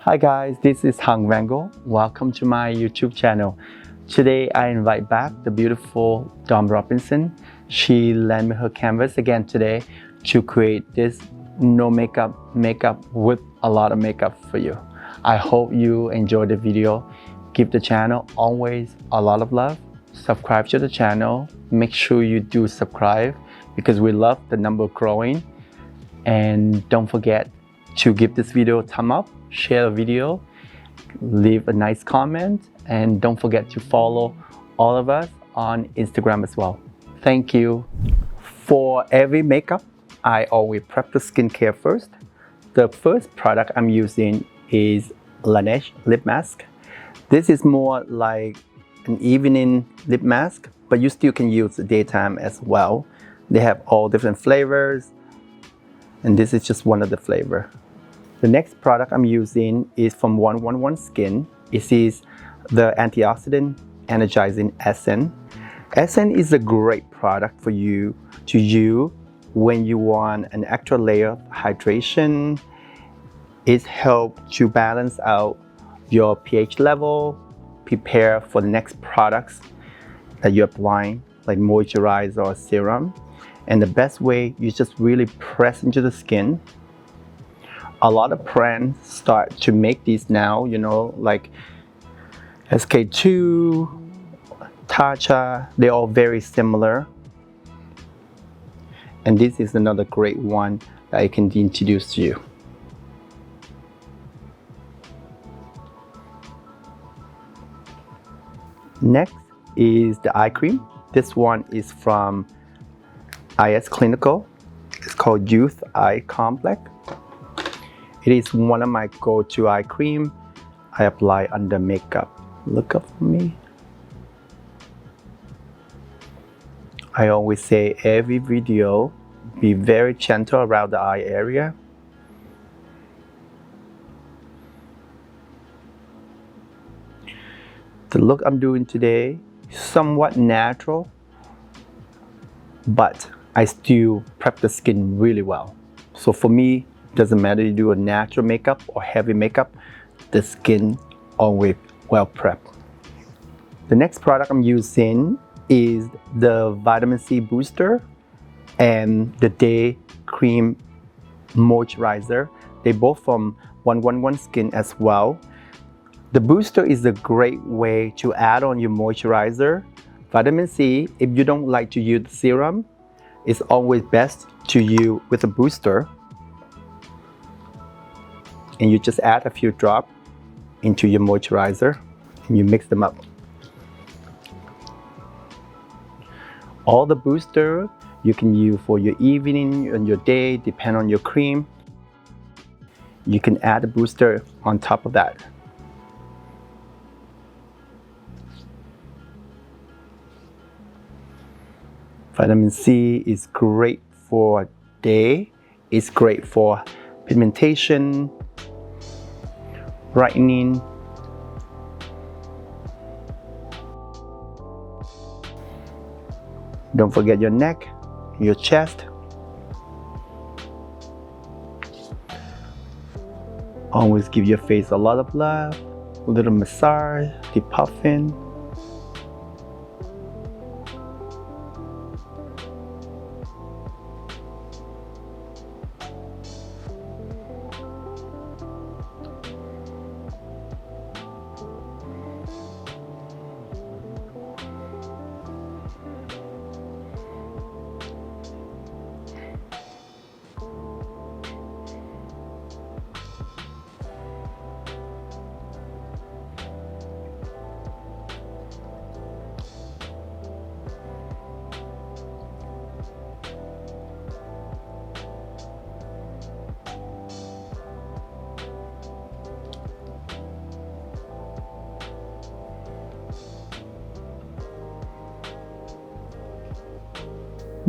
Hi guys, this is Vanngo. Welcome to my YouTube channel. Today I invite back the beautiful Dom Robinson. She lent me her canvas again today to create this no makeup with a lot of makeup for you. I hope you enjoy the video. Give the channel always a lot of love. Subscribe to the channel. Make sure you do subscribe because we love the number growing. And don't forget to give this video a thumb up, share the video, leave a nice comment, and don't forget to follow all of us on Instagram as well. Thank you. For every makeup, I always prep the skincare first. The first product I'm using is Laneige lip mask. This is more like an evening lip mask, but you still can use the daytime as well. They have all different flavors, and this is just one of the flavor. The next product I'm using is from 111 Skin. It is the Antioxidant Energizing Essence. Essence is a great product for you to use when you want an extra layer of hydration. It helps to balance out your pH level, prepare for the next products that you're applying, like moisturizer or serum. And the best way, you just really press into the skin. A lot of brands start to make these now, you know, like SK2, Tatcha, they're all very similar. And this is another great one that I can introduce to you. Next is the eye cream. This one is from IS Clinical. It's called Youth Eye Complex. It is one of my go-to eye cream I apply under makeup. Look up for me. I always say every video, be very gentle around the eye area. The look I'm doing today is somewhat natural, but I still prep the skin really well. So for me, doesn't matter you do a natural makeup or heavy makeup, the skin always well prepped. The next product I'm using is the Vitamin C Booster and the Day Cream Moisturizer. They both from 111 Skin as well. The booster is a great way to add on your moisturizer. Vitamin C, if you don't like to use the serum, it's always best to use with a booster. And you just add a few drops into your moisturizer and you mix them up. All the booster you can use for your evening and your day, depend on your cream. You can add a booster on top of that. Vitamin C is great for day. It's great for pigmentation, brightening. Don't forget your neck, your chest. Always give your face a lot of love, a little massage, depuffing.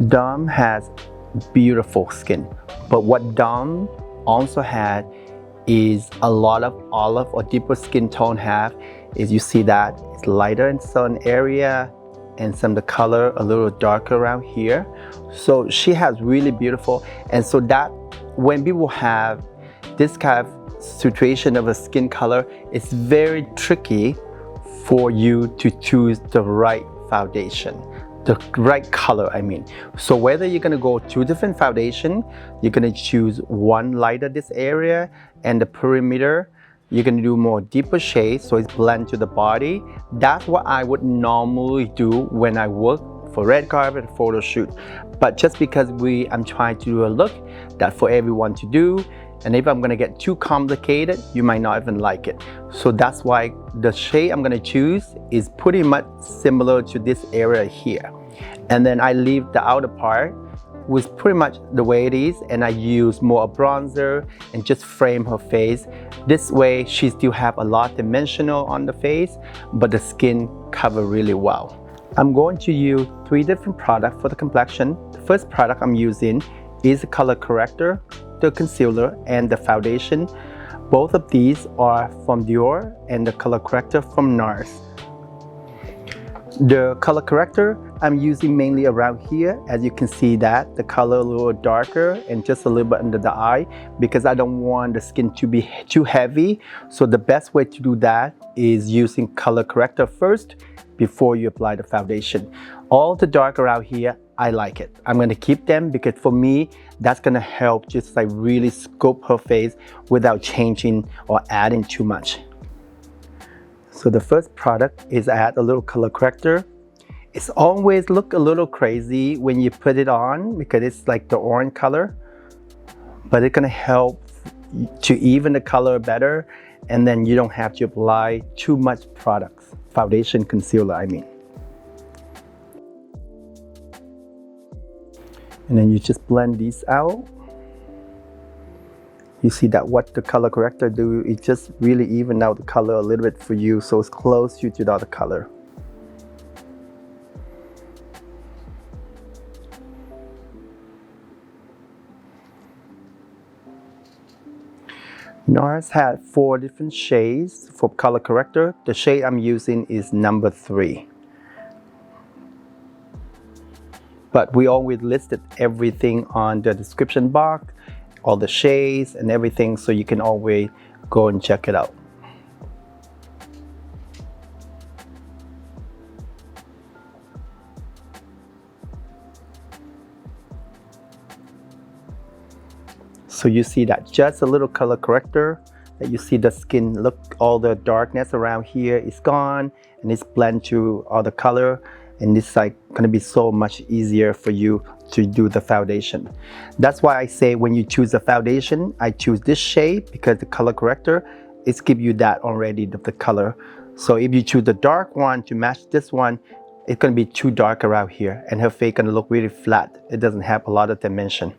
Dom has beautiful skin, but what Dom also had is a lot of olive or deeper skin tone have is you see that it's lighter in certain area and some of the color a little darker around here. So she has really beautiful, and so that when people have this kind of situation of a skin color, it's very tricky for you to choose the right foundation, the right color, I mean. So whether you're gonna go 2 different foundation, you're gonna choose one lighter this area, and the perimeter, you're gonna do more deeper shades so it's blend to the body. That's what I would normally do when I work for red carpet photo shoot. But just because I'm trying to do a look that for everyone to do, and if I'm gonna get too complicated, you might not even like it. So that's why the shade I'm gonna choose is pretty much similar to this area here. And then I leave the outer part with pretty much the way it is, and I use more bronzer and just frame her face. This way she still have a lot dimensional on the face, but the skin cover really well. I'm going to use 3 different products for the complexion. The first product I'm using is the color corrector, the concealer, and the foundation. Both of these are from Dior and the color corrector from NARS. The color corrector I'm using mainly around here. As you can see that the color a little darker and just a little bit under the eye, because I don't want the skin to be too heavy. So the best way to do that is using color corrector first before you apply the foundation. All the dark around here, I like it. I'm gonna keep them because for me, that's gonna help just like really scope her face without changing or adding too much. So the first product is add a little color corrector. It's always look a little crazy when you put it on because it's like the orange color, but it's gonna help to even the color better, and then you don't have to apply too much products, foundation, concealer, I mean. And then you just blend these out. You see that what the color corrector do, it just really even out the color a little bit for you, so it's close to the other color. NARS had 4 different shades for color corrector. The shade I'm using is number 3. But we always listed everything on the description box, all the shades and everything, so you can always go and check it out. So you see that just a little color corrector, that you see the skin look, all the darkness around here is gone, and it's blend to all the color, and it's like gonna be so much easier for you to do the foundation. That's why I say when you choose a foundation, I choose this shade because the color corrector is give you that already, the color. So if you choose the dark one to match this one, it's gonna be too dark around here, and her face gonna look really flat. It doesn't have a lot of dimension.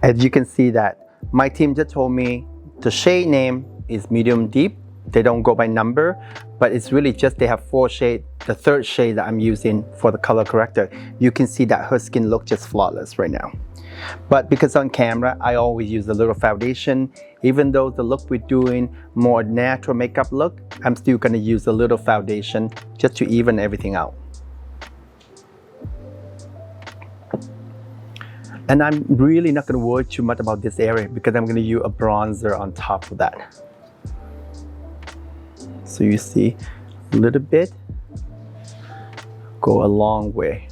As you can see that my team just told me the shade name is medium deep. They don't go by number, but it's really just they have 4 shades. The 3rd shade that I'm using for the color corrector, you can see that her skin looks just flawless right now. But because on camera, I always use a little foundation. Even though the look we're doing more natural makeup look, I'm still gonna use a little foundation just to even everything out. And I'm really not going to worry too much about this area because I'm going to use a bronzer on top of that. So you see a little bit, go a long way.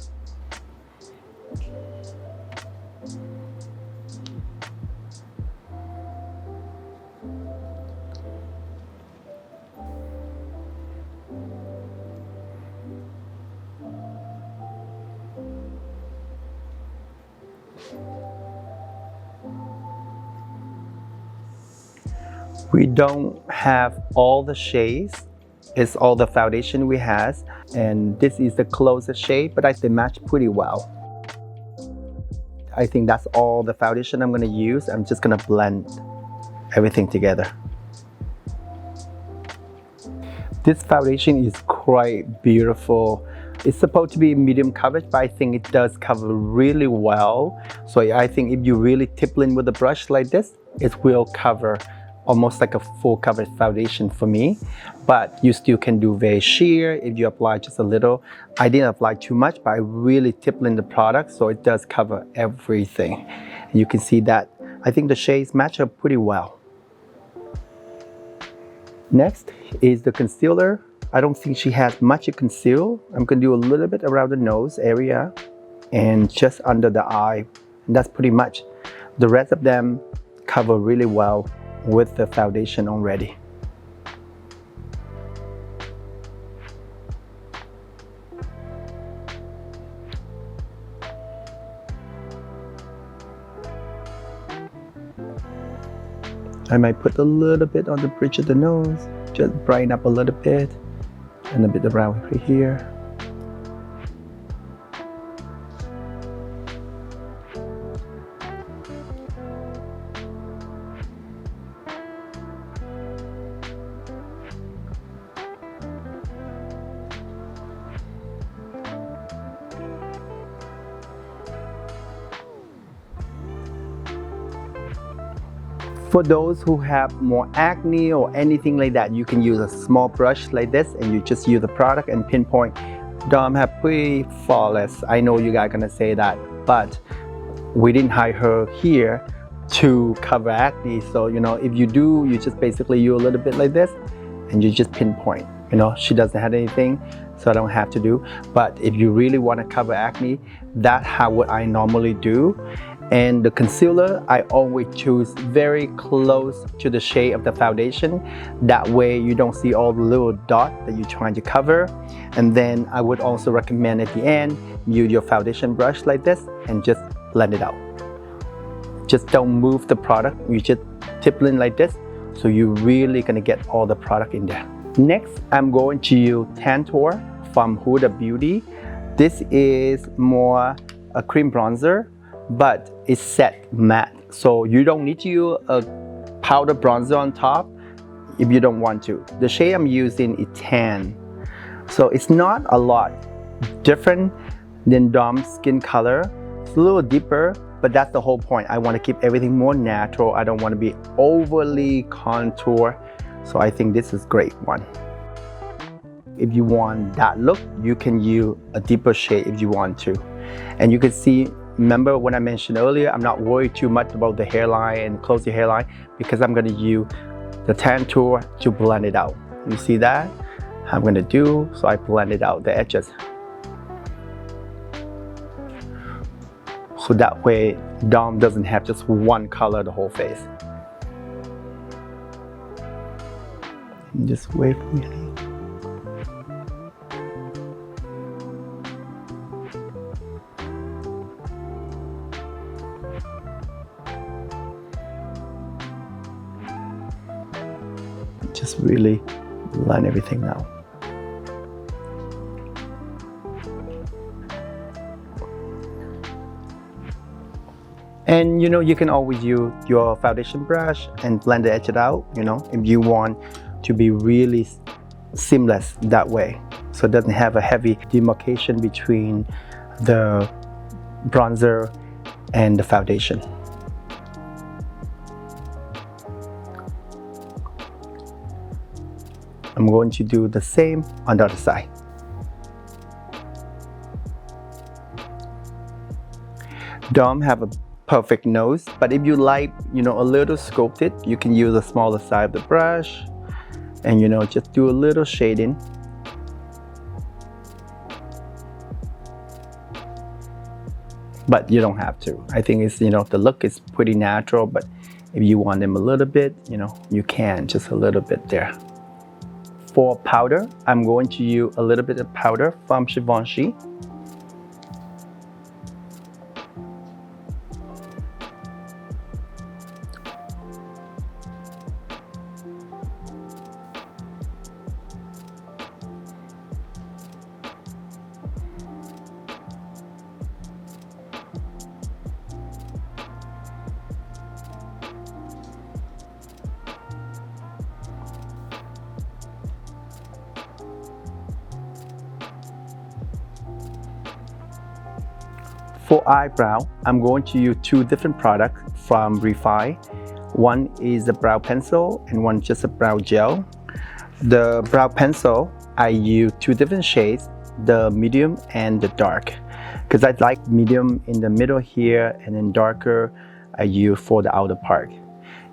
We don't have all the shades. It's all the foundation we have, and this is the closest shade, but I think they match pretty well. I think that's all the foundation I'm going to use. I'm just going to blend everything together. This foundation is quite beautiful. It's supposed to be medium coverage, but I think it does cover really well. So I think if you really tippling with a brush like this, it will cover almost like a full coverage foundation for me. But you still can do very sheer if you apply just a little. I didn't apply too much, but I really tippling the product, so it does cover everything. And you can see that I think the shades match up pretty well. Next is the concealer. I don't think she has much to conceal. I'm gonna do a little bit around the nose area and just under the eye. And that's pretty much. The rest of them cover really well with the foundation already. I might put a little bit on the bridge of the nose, just brighten up a little bit, and a bit around right here. For those who have more acne or anything like that, you can use a small brush like this and you just use the product and pinpoint. Dom have pretty flawless. I know you guys are gonna say that, but we didn't hire her here to cover acne. So, you know, if you do, you just basically use a little bit like this and you just pinpoint. You know, she doesn't have anything, so I don't have to do. But if you really want to cover acne, that's how what I normally do. And the concealer, I always choose very close to the shade of the foundation. That way you don't see all the little dots that you're trying to cover. And then I would also recommend at the end, use your foundation brush like this and just blend it out. Just don't move the product, you just tip in like this. So you're really gonna get all the product in there. Next, I'm going to use Tantour from Huda Beauty. This is more a cream bronzer, but it's set matte, so you don't need to use a powder bronzer on top if you don't want to. The shade I'm using is tan, so it's not a lot different than Dom's skin color. It's a little deeper, but that's the whole point. I want to keep everything more natural. I don't want to be overly contour, so I think this is great one. If you want that look, you can use a deeper shade if you want to. And you can see, remember when I mentioned earlier, I'm not worried too much about the hairline and close the hairline because I'm going to use the Tantour to blend it out. You see that? I'm going to do, so I blend it out, the edges. So that way, Dom doesn't have just one color the whole face. Just wait for me. Just really line everything out. And you know, you can always use your foundation brush and blend the edge it out, you know, if you want to be really seamless that way. So it doesn't have a heavy demarcation between the bronzer and the foundation. I'm going to do the same on the other side. Dom have a perfect nose, but if you like, you know, a little sculpted, you can use a smaller side of the brush and, you know, just do a little shading. But you don't have to. I think it's, you know, the look is pretty natural, but if you want them a little bit, you know, you can, just a little bit there. For powder, I'm going to use a little bit of powder from Givenchy. For eyebrow, I'm going to use two different products from Refine. One is a brow pencil and one just a brow gel. The brow pencil, I use two different shades, the medium and the dark. Because I like medium in the middle here and then darker, I use for the outer part.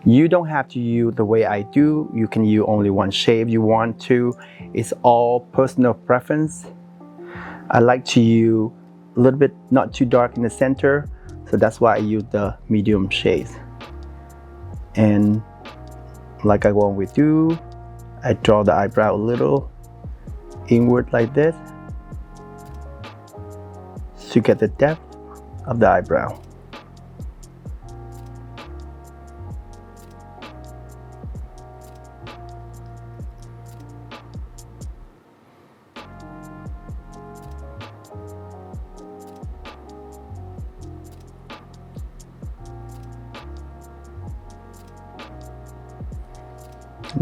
You don't have to use the way I do. You can use only one shade you want to. It's all personal preference. I like to use a little bit not too dark in the center, so that's why I use the medium shades. And like I always do, I draw the eyebrow a little inward like this to get the depth of the eyebrow.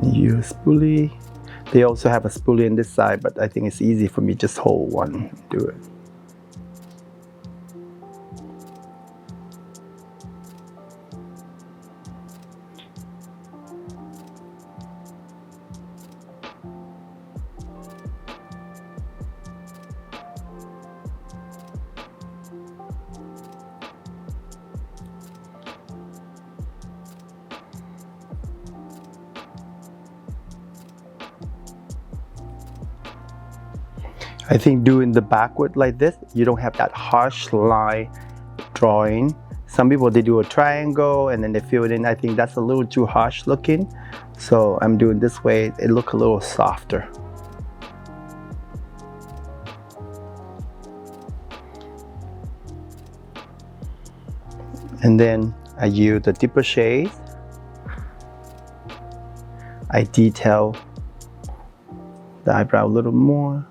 Use spoolie. They also have a spoolie on this side, but I think it's easy for me just hold one, do it. I think doing the backward like this, you don't have that harsh line drawing. Some people, they do a triangle and then they fill it in. I think that's a little too harsh looking. So I'm doing this way, it looks a little softer. And then I use the deeper shades. I detail the eyebrow a little more.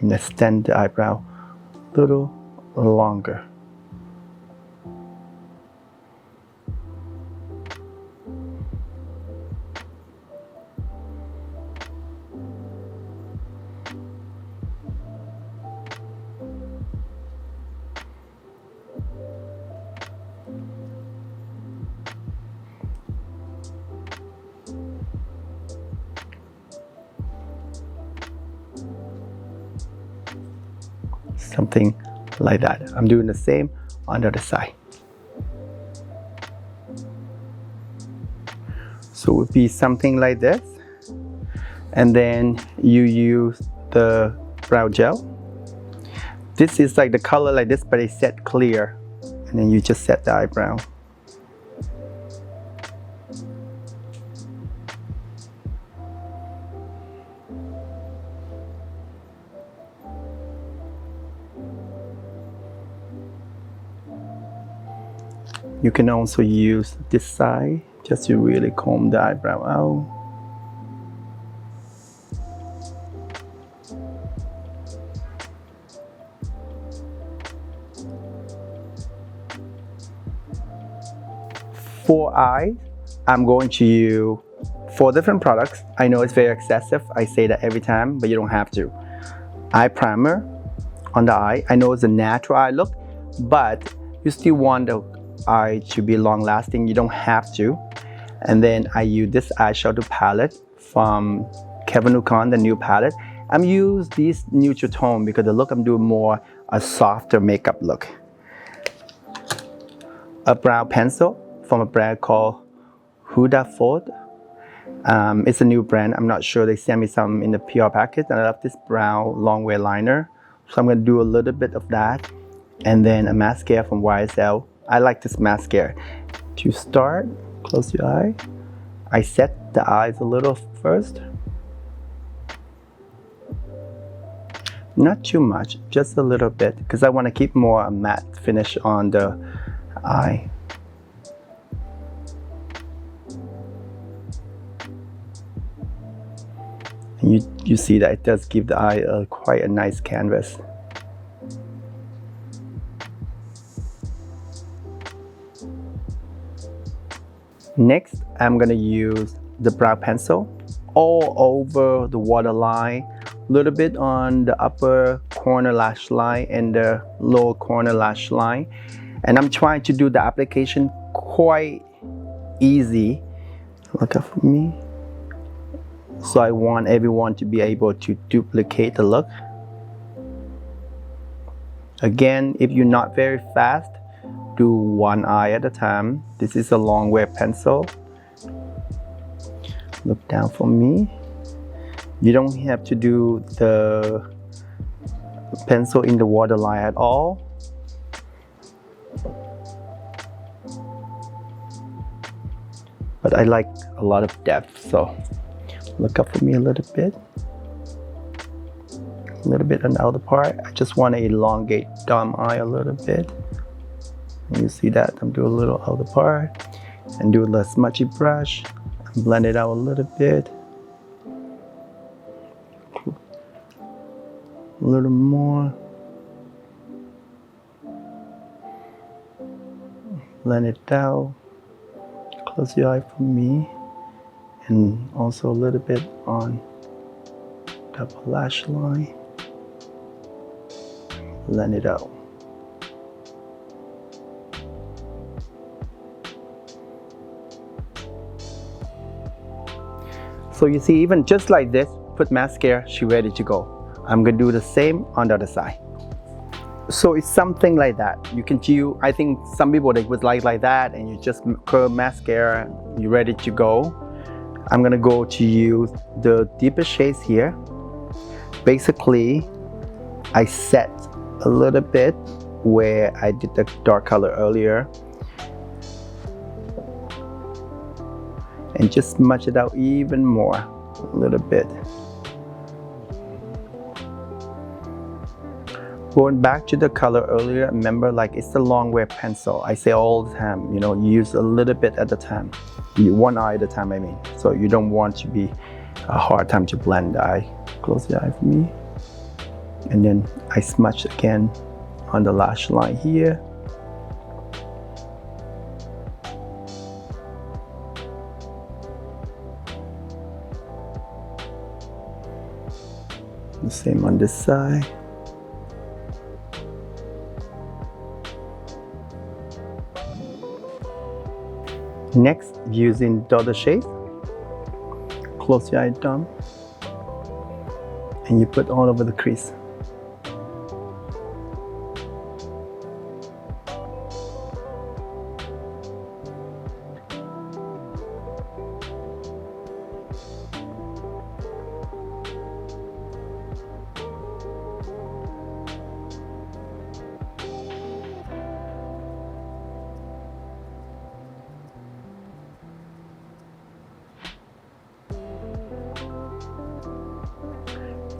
And extend the eyebrow a little longer. Something like that. I'm doing the same on the other side. So it would be something like this. And then you use the brow gel. This is like the color like this, but it's set clear. And then you just set the eyebrow. You can also use this side just to really comb the eyebrow out. For eyes, I'm going to use 4 different products. I know it's very excessive. I say that every time, but you don't have to. Eye primer on the eye. I know it's a natural eye look, but you still want the eye to be long lasting. You don't have to. And then I use this eyeshadow palette from Kevin Newcon, the new palette. I'm use this neutral tone because the look I'm doing more a softer makeup look. A brow pencil from a brand called Huda Ford. It's a new brand. I'm not sure. They sent me some in the PR package, and I love this brow long wear liner. So I'm going to do a little bit of that. And then a mascara from YSL. I like this mascara. To start, close your eye. I set the eyes a little first. Not too much, just a little bit, because I want to keep more matte finish on the eye. And you see that it does give the eye quite a nice canvas. Next, I'm gonna use the brow pencil all over the waterline, a little bit on the upper corner lash line and the lower corner lash line. And I'm trying to do the application quite easy. Look up for me. So I want everyone to be able to duplicate the look. Again, if you're not very fast, do one eye at a time. This is a long wear pencil. Look down for me. You don't have to do the pencil in the waterline at all. But I like a lot of depth, so look up for me a little bit. A little bit on the outer part. I just want to elongate dumb eye a little bit. And you see that? I'm doing a little outer part. And do the smudgy brush. And blend it out a little bit. A little more. Blend it out. Close your eye for me. And also a little bit on the upper lash line. Blend it out. So you see, even just like this, put mascara, she's ready to go. I'm gonna do the same on the other side. So it's something like that. You can do, I think some people they would like that, and you just curl mascara, you're ready to go. I'm gonna go to use the deeper shades here. Basically, I set a little bit where I did the dark color earlier. And just smudge it out even more, a little bit. Going back to the color earlier, remember, like, it's the long wear pencil. I say all the time, you know, use a little bit at a time. One eye at a time, I mean. So you don't want to be a hard time to blend the eye. Close the eye for me. And then I smudge again on the lash line here. The same on this side. Next, using the other shade, close your eye down and you put all over the crease.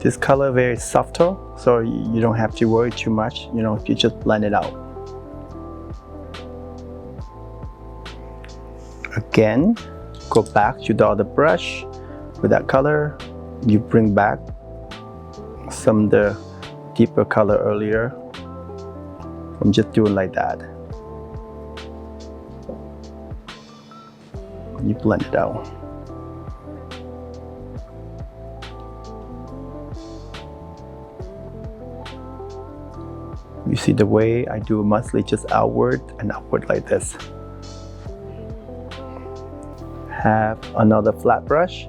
This color very subtle, so you don't have to worry too much, you know, if you just blend it out. Again, go back to the other brush with that color. You bring back some of the deeper color earlier. I'm just doing like that. You blend it out. You see the way I do mostly just outward and upward like this. Have another flat brush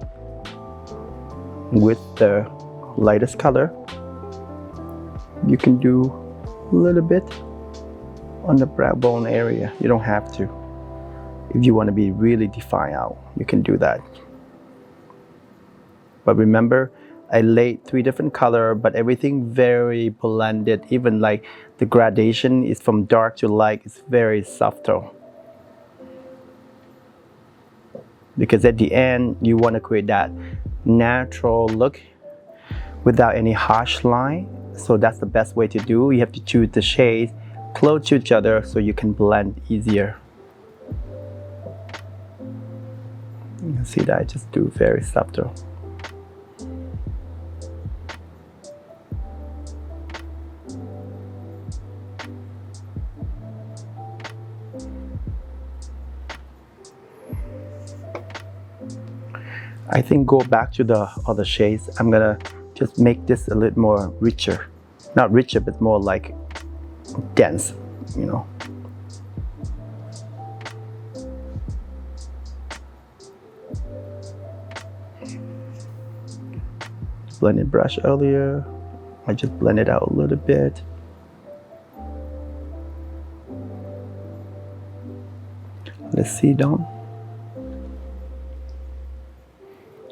with the lightest color. You can do a little bit on the brow bone area. You don't have to. If you want to be really defined out, you can do that. But remember, I laid 3 different colors, but everything very blended. Even like the gradation is from dark to light. It's very subtle. Because at the end, you want to create that natural look without any harsh line. So that's the best way to do. You have to choose the shades close to each other so you can blend easier. You can see that I just do very subtle. I think go back to the other shades. I'm gonna just make this a little more richer. Not richer, but more like dense, you know. Blended brush earlier. I just blend it out a little bit. Let's see, Dom.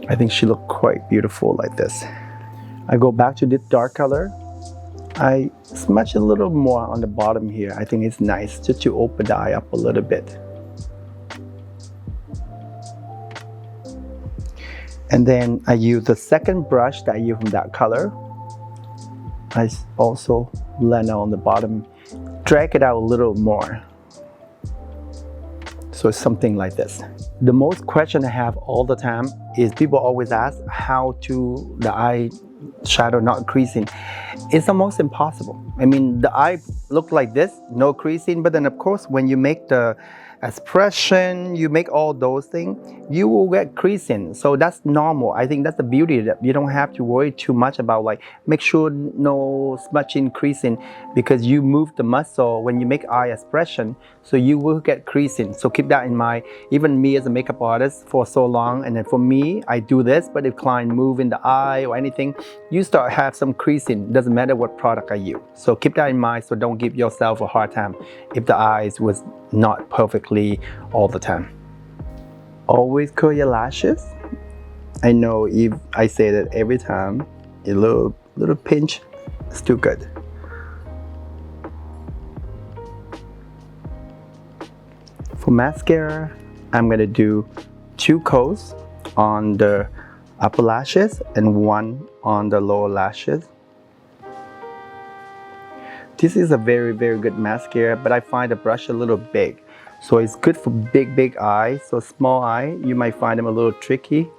I think she looked quite beautiful like this. I go back to this dark color. I smudge a little more on the bottom here. I think it's nice just to open the eye up a little bit. And then I use the second brush that I use from that color. I also blend out on the bottom, drag it out a little more. So it's something like this. The most question I have all the time is people always ask how to the eye shadow not creasing. It's almost impossible. I mean, the eye look like this, no creasing, but then of course when you make the expression, you make all those things, you will get creasing. So that's normal. I think that's the beauty, that you don't have to worry too much about like make sure no smudging, creasing, because you move the muscle when you make eye expression, so you will get creasing. So keep that in mind. Even me as a makeup artist for so long, and then for me, I do this, but if client move in the eye or anything, you start have some creasing. Doesn't matter what product I use. So keep that in mind. So don't give yourself a hard time if the eyes was not perfectly all the time. Always curl your lashes. I know if I say that every time, a little pinch is too good. For mascara, I'm gonna do 2 coats on the upper lashes and 1 on the lower lashes. This is a very good mascara, but I find the brush a little big. So it's good for big eyes. So small eye, you might find them a little tricky,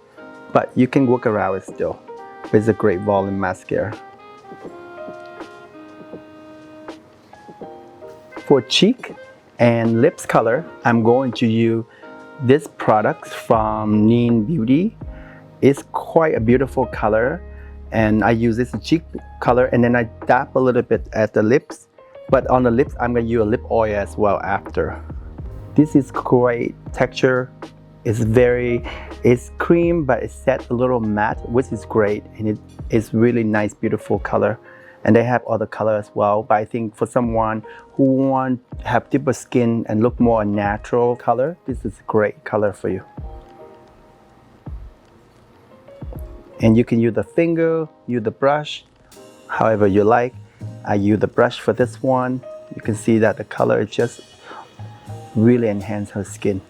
but you can work around it still. But it's a great volume mascara. For cheek and lips color, I'm going to use this product from Neen Beauty. It's quite a beautiful color, and I use this cheek color, and then I dab a little bit at the lips, but on the lips I'm going to use a lip oil as well after. This is great texture. It's cream, but it's set a little matte, which is great, and it is really nice, beautiful color. And they have other color as well, but I think for someone who want to have deeper skin and look more natural color, this is a great color for you. And you can use the finger, use the brush, however you like. I use the brush for this one. You can see that the color just really enhance her skin.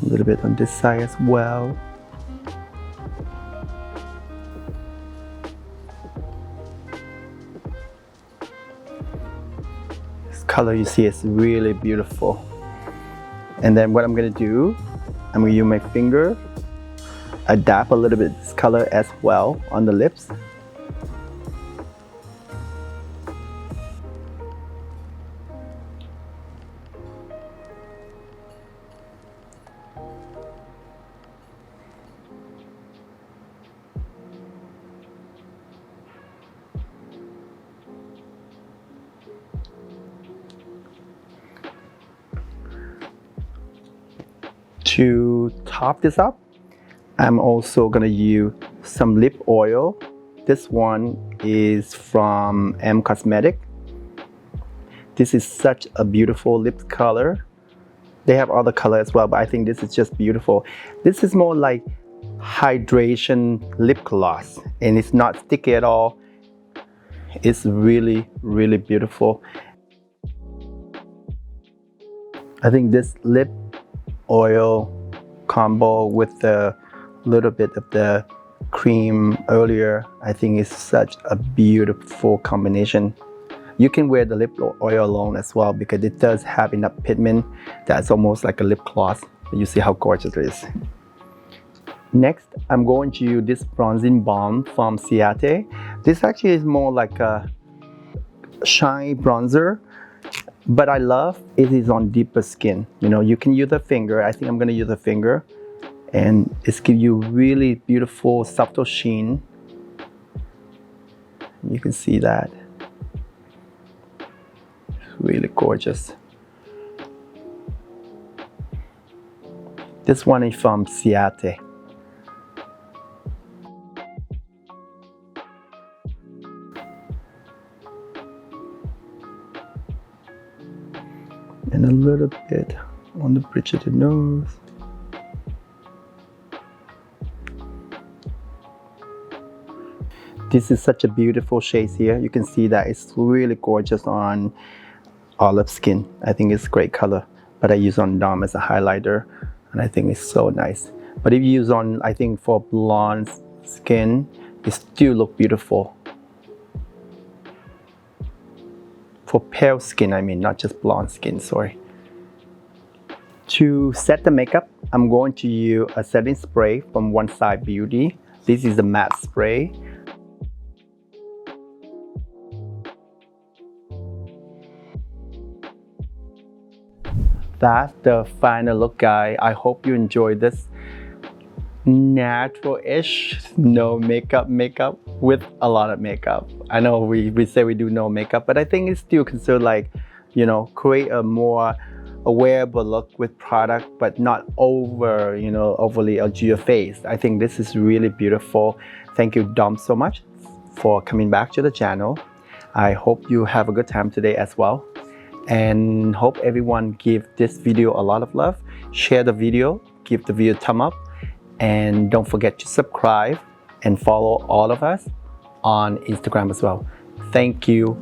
A little bit on this side as well. This color you see is really beautiful. And then what I'm gonna do, I'm gonna use my finger, I dab a little bit of this color as well on the lips. To top this up, I'm also gonna use some lip oil. This one is from M Cosmetic. This is such a beautiful lip color. They have other color as well, but I think this is just beautiful. This is more like hydration lip gloss, and it's not sticky at all. It's really beautiful. I think this lip oil combo with the little bit of the cream earlier, I think is such a beautiful combination. You can wear the lip oil alone as well, because it does have enough pigment that's almost like a lip gloss. You see how gorgeous it is. Next, I'm going to use this bronzing balm from Ciate. This actually is more like a shine bronzer, but I love it is on deeper skin. You know, you can use the finger. I think I'm gonna use the finger, and it's give you really beautiful subtle sheen. You can see that. It's really gorgeous. This one is from Ciate. and a little bit on the bridge of the nose. This is such a beautiful shade here. You can see that it's really gorgeous on olive skin. I think it's great color, but I use on Dom as a highlighter, and I think it's so nice. But if you use on, I think for blonde skin, it still look beautiful. For pale skin, I mean, not just blonde skin, sorry. To set the makeup, I'm going to use a setting spray from One Side Beauty. This is a matte spray. That's the final look, guys. I hope you enjoyed this natural-ish, no makeup with a lot of makeup. I know we say we do no makeup, but I think it's still considered like, you know, create a more wearable look with product, but not over, you know, overly onto your face. I think this is really beautiful. Thank you, Dom, so much for coming back to the channel. I hope you have a good time today as well, and hope everyone give this video a lot of love. Share the video, give the video a thumb up, and don't forget to subscribe and follow all of us on Instagram as well. Thank you.